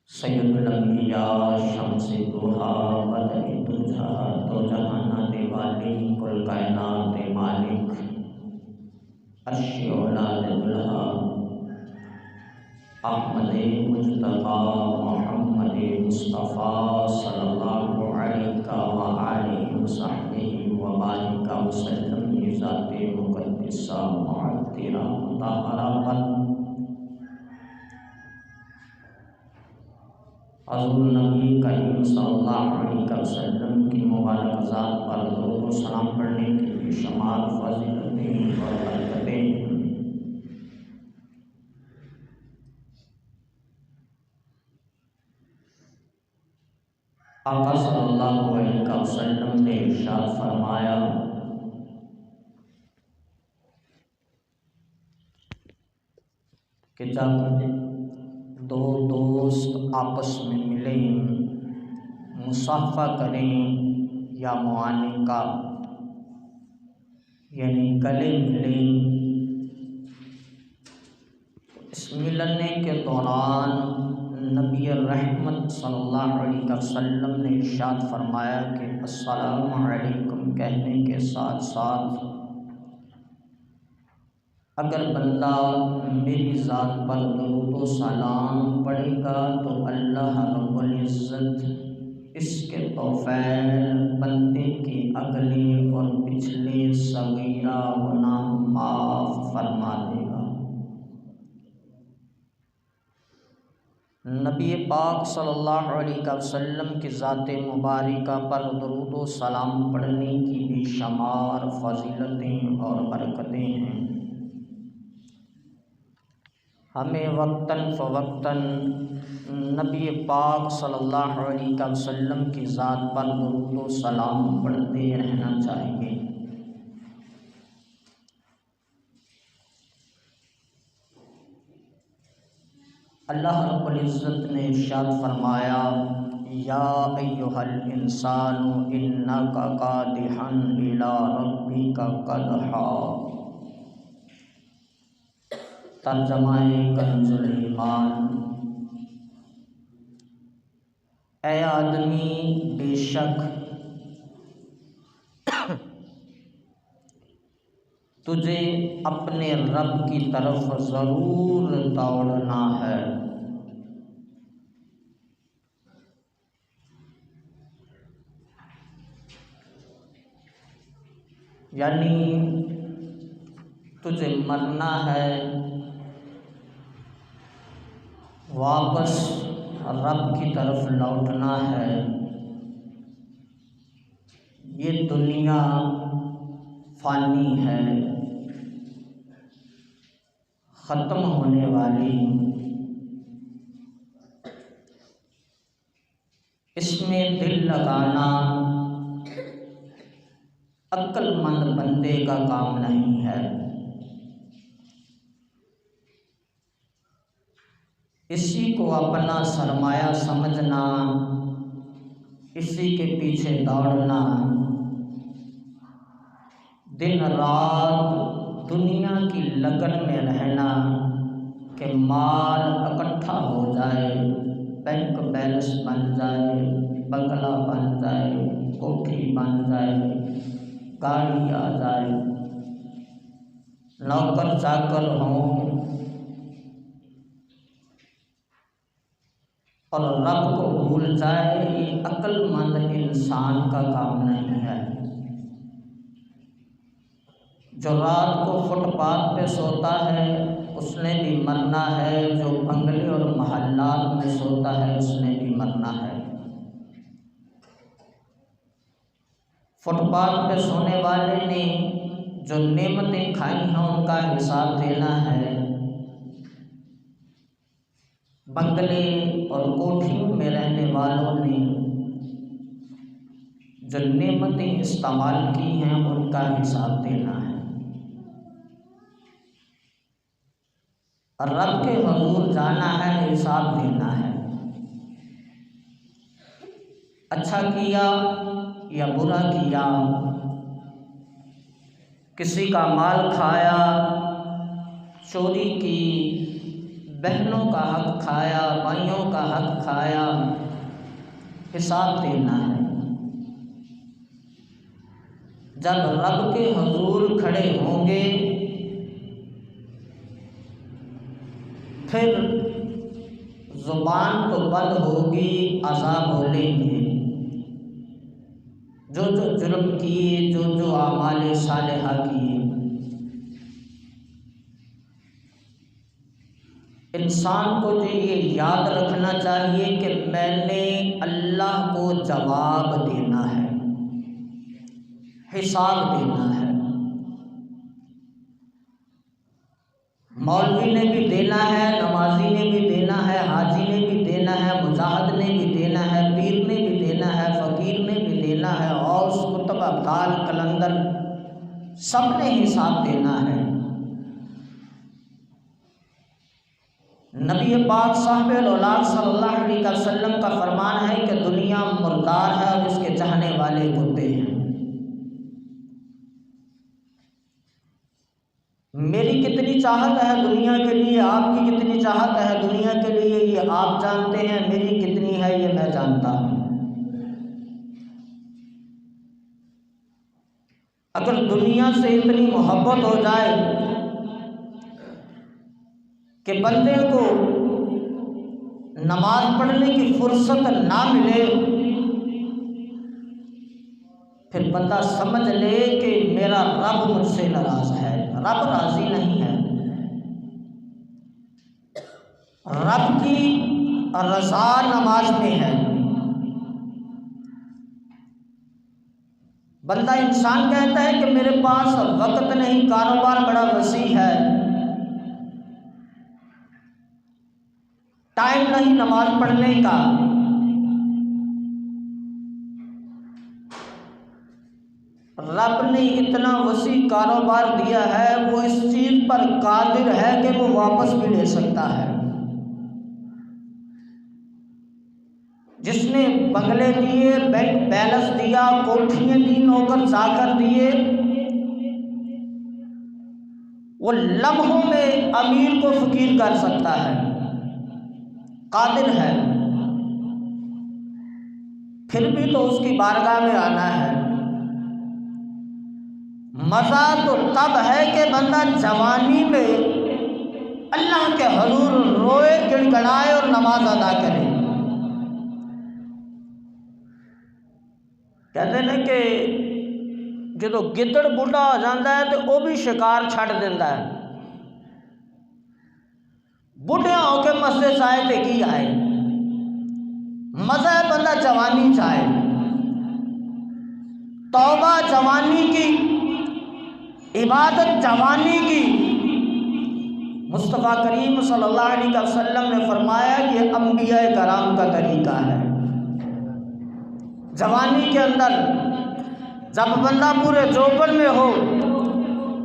सैयदुल अंबिया शम्स दुहा बदर दुजा दो जहाना दे वाली कुल कायनात दे मालिक अर्श औलाद दुल्हा अहमद मुज्तबा मोहम्मद मुस्तफ़ा सल्लल्लाहु अलैहि व आलिहि वसहबिहि व बारिक वसल्लम की ज़ाते मुक़द्दसा मुअत्तरा मुतहहरा पर हज़रत नबी करीम सल्लल्लाहु अलैहि वसल्लम की मुबारक ज़ात पर दरूद व सलाम पढ़ने की बेशुमार फ़ज़ीलतें और बरकतें। आका सल्लल्लाहु अलैहि वसल्लम ने इरशाद फरमाया कि जब दो दोस्त आपस में मिलें, मुसाफ़ा करें या मुआनिका यानी गले मिलें, इस मिलने के दौरान नबी रहमत सल्लल्लाहु अलैहि वसल्लम ने इरशाद फरमाया कि अस्सलामु अलैकुम कहने के साथ साथ अगर बंदा मेरी ज़ात पर दरूद व सलाम पढ़ेगा तो अल्लाह रब्बुल इज़्ज़त इसके तौफ़ैल बंदे के अगले और पिछले सगीरा गुनाह माफ़ फरमा देगा। नबी पाक सल्लल्लाहु अलैहि वसल्लम की ज़ात मुबारिका पर दरूद व सलाम पढ़ने की बेशुमार फ़ज़ीलतें और बरकतें हैं। हमें वक्तन फ़वक्तन नबी पाक सल्लल्लाहु अलैहि वसल्लम की ज़ात पर दरूद व सलाम पढ़ते रहना चाहिए। अल्लाह रब्बुल इज़्ज़त ने इरशाद फरमाया या अय्युहल इंसानु इन्नका कादिहन इला रब्बिका कदहा। तर्जमाए कंजुल ईमान, ऐ आदमी बेशक तुझे अपने रब की तरफ ज़रूर दौड़ना है। यानी तुझे मरना है, वापस रब की तरफ लौटना है। ये दुनिया फ़ानी है, ख़त्म होने वाली, इसमें दिल लगाना अक्लमंद बंदे का काम नहीं है। इसी को अपना सरमाया समझना, इसी के पीछे दौड़ना, दिन रात दुनिया की लगन में रहना कि माल इकट्ठा हो जाए, बैंक बैलेंस बन जाए, बंगला बन जाए, कोठी बन जाए, गाड़ी आ जाए, नौकर चाकर हों और रब को भूल जाए, ये अक्लमंद इंसान का काम नहीं है। जो रात को फुटपाथ पे सोता है उसने भी मरना है, जो बंगले और महल्लात में सोता है उसने भी मरना है। फुटपाथ पे सोने वाले ने जो नेमतें खाई हैं उनका हिसाब देना है। बंगले और कोठियों में रहने वालों ने जो नेमतें इस्तेमाल की हैं उनका हिसाब देना है। रब के हुज़ूर जाना है, हिसाब देना है। अच्छा किया या बुरा किया, किसी का माल खाया, चोरी की, बहनों का हक खाया, भाइयों का हक खाया, हिसाब देना है। जब रब के हुजूर खड़े होंगे फिर ज़ुबान तो बंद होगी, अज़ाब बोलेंगे। जो जो जुल्म किए, जो जो आमाले सालिहा किए। इंसान को जो ये याद रखना चाहिए कि मैंने अल्लाह को जवाब देना है, हिसाब देना है। मौलवी ने भी देना है, नमाजी ने भी देना है, हाजी ने भी देना है, मुजाहिद ने भी देना है, पीर ने भी देना है, फ़कीर ने भी देना है, और कुतुब अब्दाल कलंदर सब ने हिसाब देना है। नबी पाक साहिब औलाद सल्लल्लाहु अलैहि वसल्लम का फरमान है कि दुनिया मुर्दार है और इसके चाहने वाले कुत्ते हैं। मेरी कितनी चाहत है दुनिया के लिए, आपकी कितनी चाहत है दुनिया के लिए, ये आप जानते हैं। मेरी कितनी है ये मैं जानता हूँ। अगर दुनिया से इतनी मोहब्बत हो जाए कि बंदे को नमाज पढ़ने की फुर्सत ना मिले, फिर बंदा समझ ले कि मेरा रब मुझसे नाराज है। रब राजी नहीं है। रब की रज़ा नमाज में है। बंदा इंसान कहता है कि मेरे पास वक्त नहीं, कारोबार बड़ा वसी है, टाइम नहीं नमाज पढ़ने का। रब ने इतना वसी कारोबार दिया है, वो इस चीज़ पर कादिर है कि वो वापस भी ले सकता है। जिसने बंगले दिए, बैंक बैलेंस दिया, कोठियाँ दी, नौकर चाकर दिए, वो लम्हों में अमीर को फकीर कर सकता है, कादिर है। फिर भी तो उसकी बारगाह में आना है। मज़ा तो तब है कि बंदा जवानी में अल्लाह के हुजूर रोए, गिड़गड़ाए और नमाज अदा करे। कहते हैं कि जो गिद्दड़ बूढ़ा हो जाता है तो वो भी शिकार छड़ देता है। बूढ़े होके मस्जिद चाहे तो की आए, मज़ा है बंदा जवानी चाहे। तौबा जवानी की, इबादत जवानी की। मुस्तफ़ा करीम सल्लल्लाहु अलैहि वसल्लम ने फरमाया कि ये अंबिया कराम का तरीका है। जवानी के अंदर जब बंदा पूरे जोबन में हो,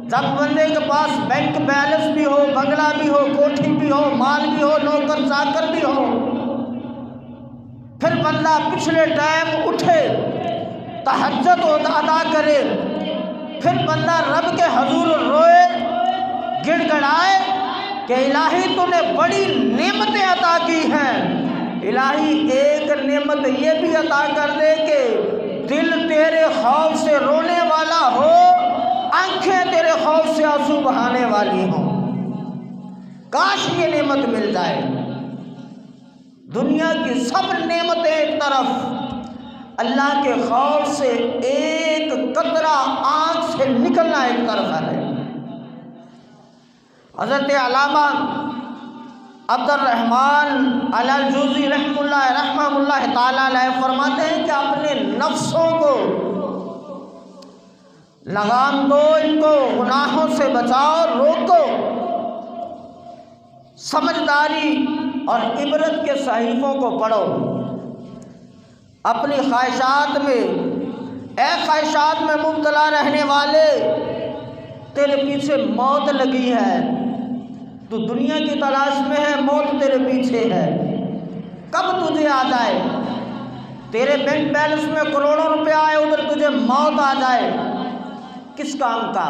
जब बंदे के पास बैंक बैलेंस भी हो, बंगला भी हो, कोठी भी हो, माल भी हो, नौकर चाकर भी हो, फिर बंदा पिछले टाइम उठे, तहज्जुद अदा करे, फिर बंदा रब के हुजूर रोए, गिड़गड़ाए कि इलाही तूने बड़ी नेमतें अता की हैं। इलाही एक नेमत ये भी अता कर दे कि दिल तेरे खौफ से रोने वाला हो, आंखें तेरे खौफ से आंसू बहाने वाली हों। काश ये नेमत मिल जाए। दुनिया की सब नेमतें एक तरफ, अल्लाह के खौफ से एक कतरा आंख से निकलना एक तरफ है। हज़रत अल्लामा अब्दुर्रहमान अल-जूज़ी रहमतुल्लाह ताला अलैह फरमाते हैं कि अपने नफ्सों को लगाम दो, इनको गुनाहों से बचाओ, रोको। समझदारी और इबरत के सहीफ़ों को पढ़ो। अपनी ख्वाहिशात में मुब्तला रहने वाले, तेरे पीछे मौत लगी है। तू दुनिया की तलाश में है, मौत तेरे पीछे है। कब तुझे आ जाए, तेरे बैंक बैलेंस में करोड़ों रुपए आए, उधर तुझे मौत आ जाए, किस काम का?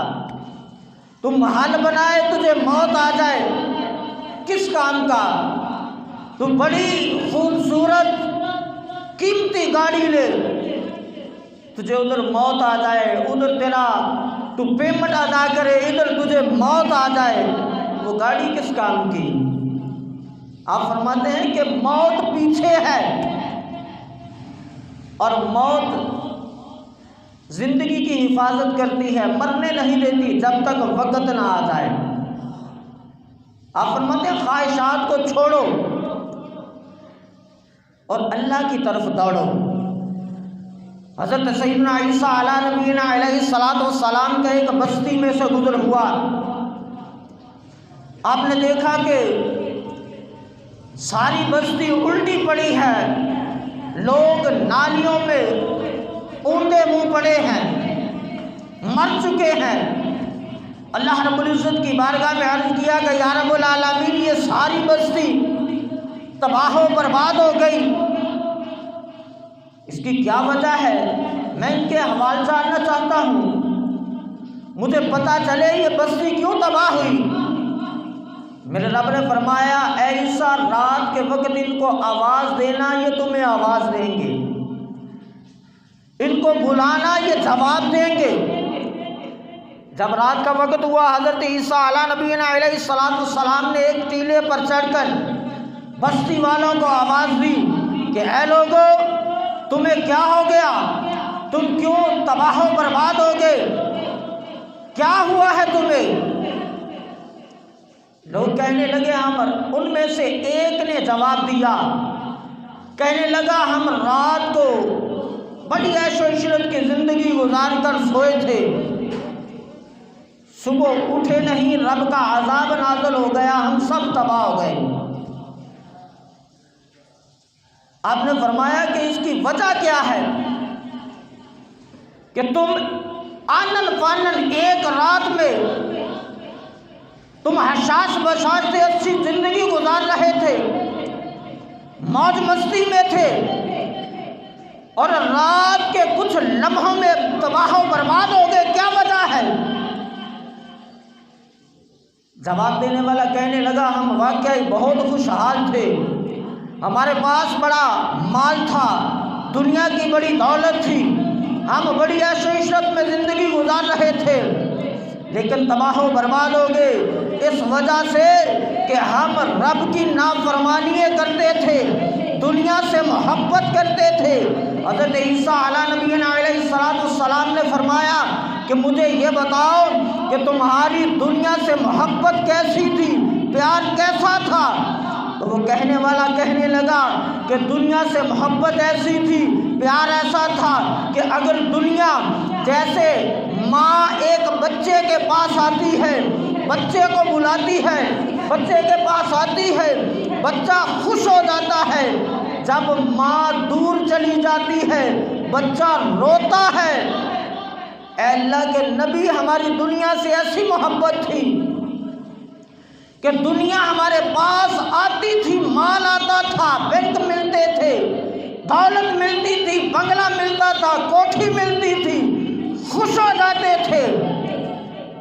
तुम महल बनाए, तुझे मौत आ जाए, किस काम का? तू बड़ी खूबसूरत कीमती गाड़ी ले, तुझे उधर मौत आ जाए, उधर तेरा तू पेमेंट अदा करे, इधर तुझे मौत आ जाए, वो गाड़ी किस काम की? आप फरमाते हैं कि मौत पीछे है और मौत जिंदगी की हिफाजत करती है, मरने नहीं देती जब तक वक्त ना आ जाए। आप फरमाते हैं ख्वाहिशात को छोड़ो और अल्लाह की तरफ दौड़ो। हज़रत सैयदना ईसा अला नबीना अलैहिस्सलातु वस्सलाम का एक बस्ती में से गुजर हुआ। आपने देखा कि सारी बस्ती उल्टी पड़ी है, लोग नालियों में ऊंधे मुंह पड़े हैं, मर चुके हैं। अल्लाह रब्बुल इज़्ज़त की बारगाह में अर्ज़ किया कि या रब्बुल आलमीन, ये सारी बस्ती तबाह बर्बाद हो गई, इसकी क्या वजह है? मैं इनके हवाले जानना चाहता हूँ, मुझे पता चले ये बस्ती क्यों तबाह हुई। मेरे रब ने फरमाया, ऐ ईसा, रात के वक्त इनको आवाज़ देना, ये तुम्हें आवाज़ देंगे, इनको बुलाना, ये जवाब देंगे। जब रात का वक्त हुआ, हज़रत ईसा अला नबीना अलैहिस्सलातु वस्सलाम ने एक टीले पर चढ़कर बस्ती वालों को आवाज़ दी कि ऐ लोगों, तुम्हें क्या हो गया? तुम क्यों तबाह बर्बाद हो गए? क्या हुआ है तुम्हें? लोग कहने लगे हम, उनमें से एक ने जवाब दिया, कहने लगा हम रात को बड़ी ऐशो इशरत की ज़िंदगी गुजार कर सोए थे, सुबह उठे नहीं, रब का अज़ाब नाज़िल हो गया, हम सब तबाह हो गए। आपने फरमाया कि इसकी वजह क्या है कि तुम आनन फानन एक रात में तुम हशाश बशाश से अच्छी जिंदगी गुजार रहे थे, मौज मस्ती में थे, और रात के कुछ लम्हों में तबाह बर्बाद हो गए, क्या वजह है? जवाब देने वाला कहने लगा हम वाकई बहुत खुशहाल थे, हमारे पास बड़ा माल था, दुनिया की बड़ी दौलत थी, हम बड़ी ऐशो इशरत में ज़िंदगी गुजार रहे थे, लेकिन तबाह बर्बाद हो गए इस वजह से कि हम रब की नाफरमानियाँ करते थे, दुनिया से मोहब्बत करते थे। हज़रत ईसा अला नबीना अलैहिस्सलातु वस्सलाम ने फरमाया कि मुझे ये बताओ कि तुम्हारी दुनिया से मोहब्बत कैसी थी, प्यार कैसा था? तो वो कहने वाला कहने लगा कि दुनिया से मोहब्बत ऐसी थी, प्यार ऐसा था कि अगर दुनिया जैसे माँ एक बच्चे के पास आती है, बच्चे को बुलाती है, बच्चे के पास आती है, बच्चा खुश हो जाता है, जब माँ दूर चली जाती है बच्चा रोता है। अल्लाह के नबी, हमारी दुनिया से ऐसी मोहब्बत थी कि दुनिया हमारे पास आती थी, माल आता था, बैंक मिलते थे, दौलत मिलती थी, बंगला मिलता था, कोठी मिलती थी, खुश हो जाते थे।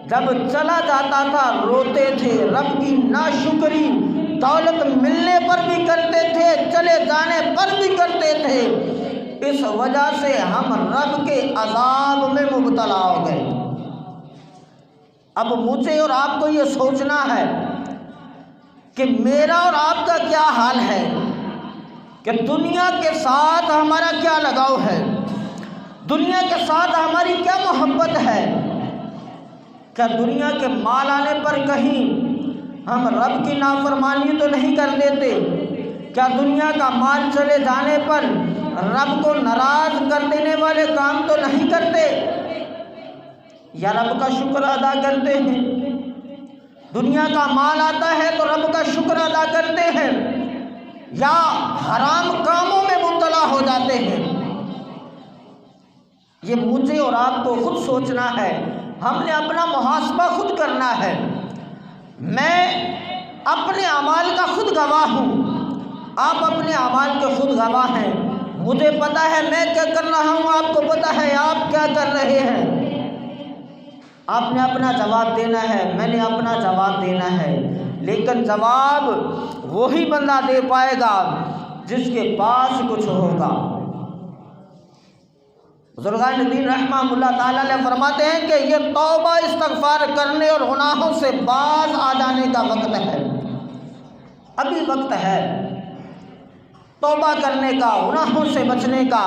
जब चला जाता था रोते थे, रब की नाशुक्री दौलत मिलने पर भी करते थे, चले जाने पर भी करते थे। इस वजह से हम रब के अज़ाब में मुब्तला हो गए। अब मुझे और आपको ये सोचना है कि मेरा और आपका क्या हाल है, कि दुनिया के साथ हमारा क्या लगाव है, दुनिया के साथ हमारी क्या मोहब्बत है। क्या दुनिया के माल आने पर कहीं हम रब की नाफरमानी तो नहीं कर देते? क्या दुनिया का माल चले जाने पर रब को नाराज़ कर देने वाले काम तो नहीं करते? या रब का शुक्र अदा करते हैं? दुनिया का माल आता है तो रब का शुक्र अदा करते हैं, या हराम कामों में मुब्तला हो जाते हैं? ये मुझे और आपको खुद सोचना है, हमने अपना मुहासबा खुद करना है। मैं अपने अमाल का खुद गवाह हूँ, आप अपने अमाल के खुद गवाह हैं। मुझे पता है मैं क्या कर रहा हूँ, आपको पता है आप क्या कर रहे हैं। आपने अपना जवाब देना है, मैंने अपना जवाब देना है। लेकिन जवाब वही बंदा दे पाएगा जिसके पास कुछ होगा। बुजुर्गान दीन रहमतुल्लाह ताला ने फरमाते हैं कि ये तौबा इस्तगफार करने और गुनाहों से बाज आ जाने का वक्त है। अभी वक्त है तौबा करने का, गुनाहों से बचने का।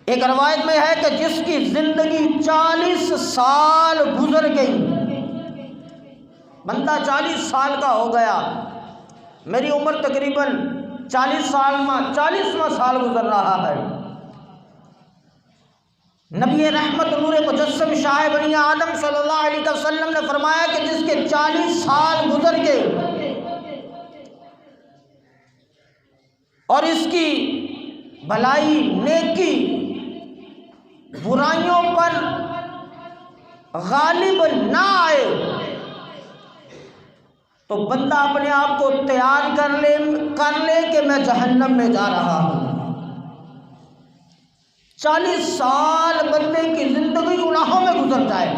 एक रवायत में है कि जिसकी ज़िंदगी 40 साल गुजर गई, बंदा 40 साल का हो गया, मेरी उम्र तकरीबन 40वां साल गुजर रहा है। नबी रहमत नूर मुजस्सम शाह बनी आदम सल्लल्लाहु अलैहि वसल्लम ने फरमाया कि जिसके 40 साल गुजर गए और इसकी भलाई, नेकी, बुराइयों पर गालिब ना आए तो बंदा अपने आप को तैयार कर ले कि मैं जहन्नम में जा रहा हूँ। 40 साल बंदे की जिंदगी गुनाहों में गुजर जाए,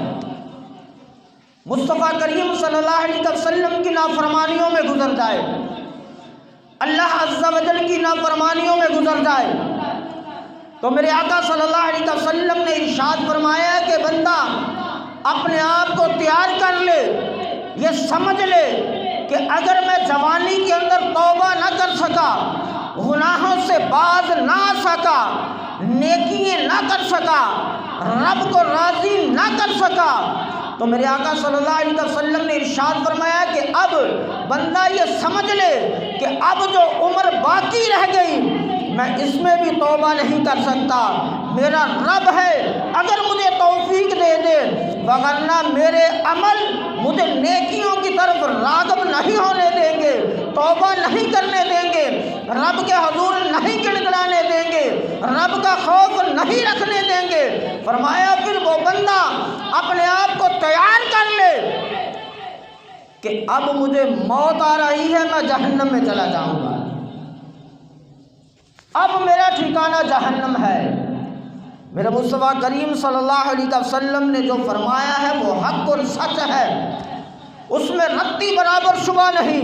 मुस्तफ़ा करीम सल्लल्लाहु अलैहि वसल्लम की नाफरमानियों में गुजर जाए, अल्लाह अज़्ज़ा वजल की नाफरमानियों में गुजर जाए, तो मेरे आका सल्लल्लाहु अलैहि वसल्लम ने इरशाद फरमाया कि बंदा अपने आप को तैयार कर ले, ये समझ ले कि अगर मैं जवानी के अंदर तौबा न कर सका, गुनाहों से बाज ना आ सका, नेकियां ना कर सका, रब को राज़ी ना कर सका, तो मेरे आका सल्लल्लाहु अलैहि वसल्लम ने इरशाद फरमाया कि अब बंदा ये समझ ले कि अब जो उम्र बाकी रह गई मैं इसमें भी तौबा नहीं कर सकता। मेरा रब है अगर मुझे तौफीक दे दे, वगरना मेरे अमल मुझे नेकियों की तरफ राग़िब नहीं होने देंगे, तौबा नहीं करने देंगे, रब के हुजूर नहीं गिड़गिड़ाने देंगे, रब का खौफ नहीं रखने देंगे। फरमाया फिर वो बंदा अपने आप को तैयार कर ले कि अब मुझे मौत आ रही है, मैं जहन्नम में चला जाऊंगा, अब मेरा ठिकाना जहन्नम है। मेरे मुस्तफ़ा करीम सल्लल्लाहु अलैहि वसल्लम ने जो फरमाया है वो हक़ और सच है, उसमें रत्ती बराबर शुबा नहीं।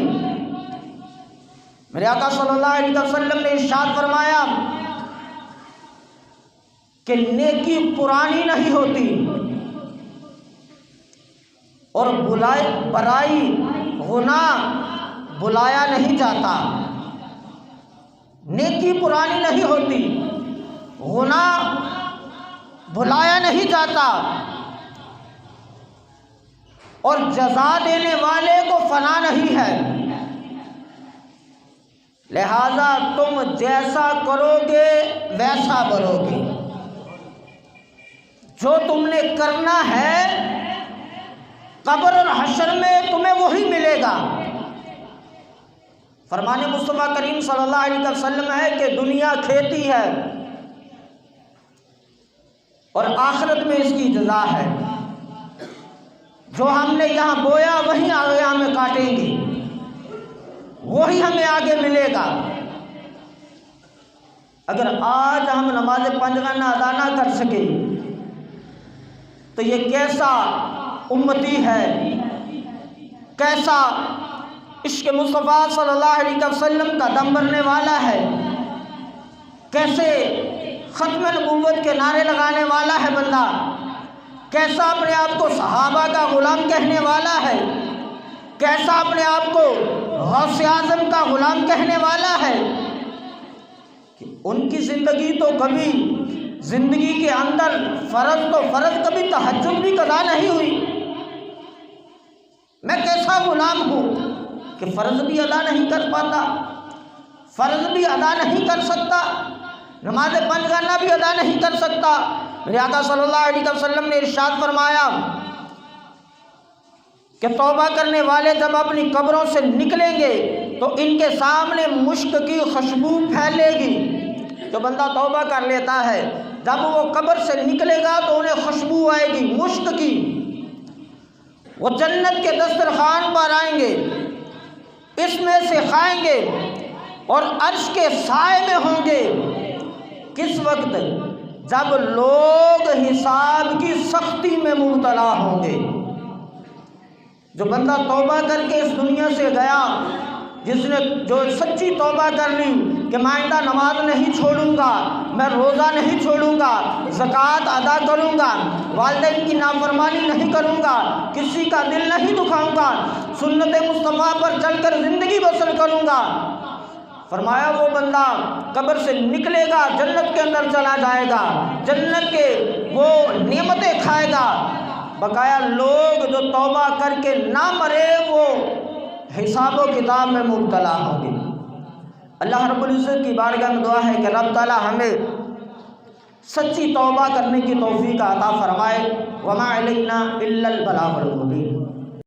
मेरे आका सल्लल्लाहु अलैहि वसल्लम ने इरशाद फरमाया कि नेकी पुरानी नहीं होती और बुराई गुनाह बुलाया नहीं जाता। नेकी पुरानी नहीं होती, गुनाह भुलाया नहीं जाता और जज़ा देने वाले को फना नहीं है। लिहाजा तुम जैसा करोगे वैसा भरोगे, जो तुमने करना है कब्र और हश्र में तुम्हें वही मिलेगा। फरमाने मुस्तफ़ा करीम सल्लल्लाहु अलैहि वसल्लम है कि दुनिया खेती है और आखिरत में इसकी जज़ा है। जो हमने यहाँ बोया वही आगे हमें काटेंगे, वही हमें आगे मिलेगा। अगर आज हम नमाज पंजगाना अदा ना कर सके तो ये कैसा उम्मती है, कैसा इश्क़ मुस्तफ़ा सल्लल्लाहु अलैहि वसल्लम का दम भरने वाला है, कैसे ख़त्म नबूवत के नारे लगाने वाला है बंदा, कैसा अपने आप को सहाबा का ग़ुलाम कहने वाला है, कैसा अपने आप को गौसे आज़म का ग़ुलाम कहने वाला है कि उनकी ज़िंदगी तो कभी ज़िंदगी के अंदर फ़र्ज़ कभी तहज्जुद भी कदा नहीं हुई। मैं कैसा ग़ुलाम हूँ कि फ़र्ज़ भी अदा नहीं कर पाता, फ़र्ज़ भी अदा नहीं कर सकता, नमाज पंजगाना भी अदा नहीं कर सकता। मेरे आका सल्लल्लाहु अलैहि वसल्लम ने इरशाद फरमाया कि तौबा करने वाले जब अपनी कब्रों से निकलेंगे तो इनके सामने मुश्क की खुशबू फैलेगी। जो बंदा तौबा कर लेता है जब वो कब्र से निकलेगा तो उन्हें खुशबू आएगी मुश्क की, वो जन्नत के दस्तरखान पर आएंगे, इसमें से खाएंगे और अर्श के साए में होंगे। किस वक्त? जब लोग हिसाब की सख्ती में मुब्तला होंगे। जो बंदा तौबा करके इस दुनिया से गया, जिसने जो सच्ची तौबा कर ली कि मैं आइंदा नमाज नहीं छोड़ूंगा, मैं रोज़ा नहीं छोड़ूंगा, ज़कात अदा करूंगा, वालिदैन की नाफरमानी नहीं करूंगा, किसी का दिल नहीं दुखाऊंगा, सुन्नत मुस्तफ़ा पर चलकर ज़िंदगी बसर करूंगा, फरमाया वो बंदा कब्र से निकलेगा, जन्नत के अंदर चला जाएगा, जन्नत के वो नेमतें खाएगा। बकाया लोग जो तौबा करके ना मरे वो हिसाब व किताब में मुब्तला होंगे। अल्लाह रब्बुल इज़्ज़त की बारगाह में दुआ है कि रब ताला हमें सच्ची तौबा करने की तौफीक अता फरमाए। वमा अलैना इल्लल बलागुल मुबीन।